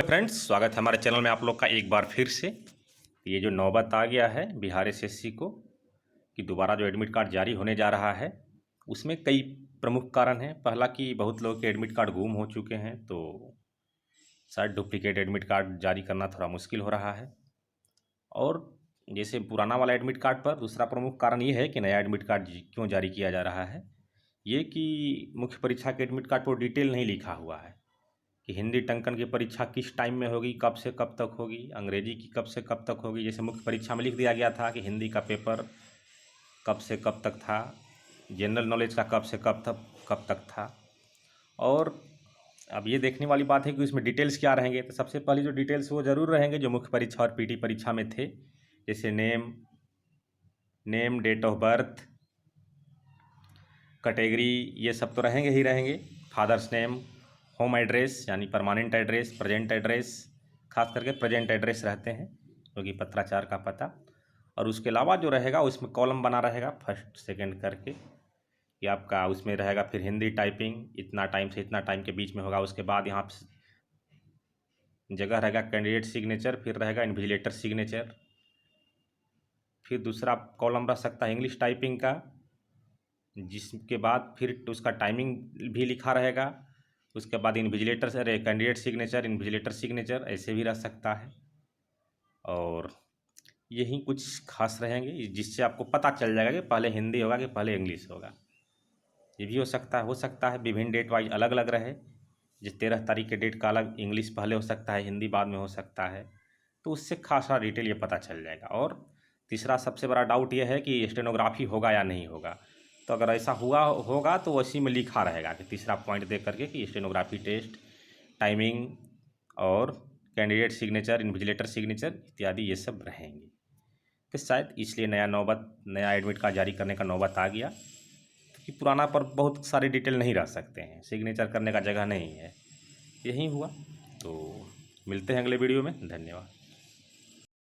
Friends, स्वागत है हमारे चैनल में आप लोग का एक बार फिर से। ये जो नौबत आ गया है बिहार एसएससी को कि दोबारा जो एडमिट कार्ड जारी होने जा रहा है, उसमें कई प्रमुख कारण हैं। पहला कि बहुत लोगों के एडमिट कार्ड गुम हो चुके हैं, तो शायद डुप्लीकेट एडमिट कार्ड जारी करना थोड़ा मुश्किल हो रहा है। और जैसे पुराना वाला एडमिट कार्ड पर दूसरा प्रमुख कारण ये है कि नया एडमिट कार्ड क्यों जारी किया जा रहा है, ये कि मुख्य परीक्षा के एडमिट कार्ड पर डिटेल नहीं लिखा हुआ है कि हिंदी टंकन की परीक्षा किस टाइम में होगी, कब से कब तक होगी, अंग्रेजी की कब से कब तक होगी। जैसे मुख्य परीक्षा में लिख दिया गया था कि हिंदी का पेपर कब से कब तक था, जनरल नॉलेज का कब से कब तक था। और अब ये देखने वाली बात है कि उसमें डिटेल्स क्या रहेंगे। तो सबसे पहले जो डिटेल्स वो ज़रूर रहेंगे जो मुख्य परीक्षा और पीटी परीक्षा में थे, जैसे name, date of birth, category, ये सब तो रहेंगे ही रहेंगे। फादर्स नेम, होम एड्रेस यानी परमानेंट एड्रेस, प्रेजेंट एड्रेस, खास करके प्रेजेंट एड्रेस रहते हैं जो कि पत्राचार का पता। और उसके अलावा जो रहेगा उसमें कॉलम बना रहेगा फर्स्ट सेकंड करके कि आपका उसमें रहेगा फिर हिंदी टाइपिंग इतना टाइम से इतना टाइम के बीच में होगा। उसके बाद यहाँ जगह रहेगा कैंडिडेट सिग्नेचर, फिर रहेगा इन्विजिलेटर सिग्नेचर। फिर दूसरा कॉलम रह सकता है इंग्लिश टाइपिंग का, जिसके बाद फिर उसका टाइमिंग भी लिखा रहेगा। उसके बाद इन्विजिलेटर से कैंडिडेट सिग्नेचर, इन्विजिलेटर सिग्नेचर ऐसे भी रह सकता है। और यही कुछ खास रहेंगे जिससे आपको पता चल जाएगा कि पहले हिंदी होगा कि पहले इंग्लिश होगा। ये भी हो सकता है विभिन्न डेट वाइज अलग अलग रहे। जिस 13 तारीख के डेट का अलग इंग्लिश पहले हो सकता है, हिंदी बाद में हो सकता है। तो उससे खासा डिटेल ये पता चल जाएगा। और तीसरा सबसे बड़ा डाउट ये है कि स्टेनोग्राफी होगा या नहीं होगा। तो अगर ऐसा होगा तो उसी में लिखा रहेगा कि तीसरा पॉइंट दे करके कि स्टेनोग्राफी टेस्ट, टाइमिंग और कैंडिडेट सिग्नेचर, इन्विजिलेटर सिग्नेचर इत्यादि ये सब रहेंगे। तो शायद इसलिए नया एडमिट कार्ड जारी करने का नौबत आ गया, क्योंकि पुराना पर बहुत सारे डिटेल नहीं रह सकते हैं, सिग्नेचर करने का जगह नहीं है। यही हुआ। तो मिलते हैं अगले वीडियो में। धन्यवाद।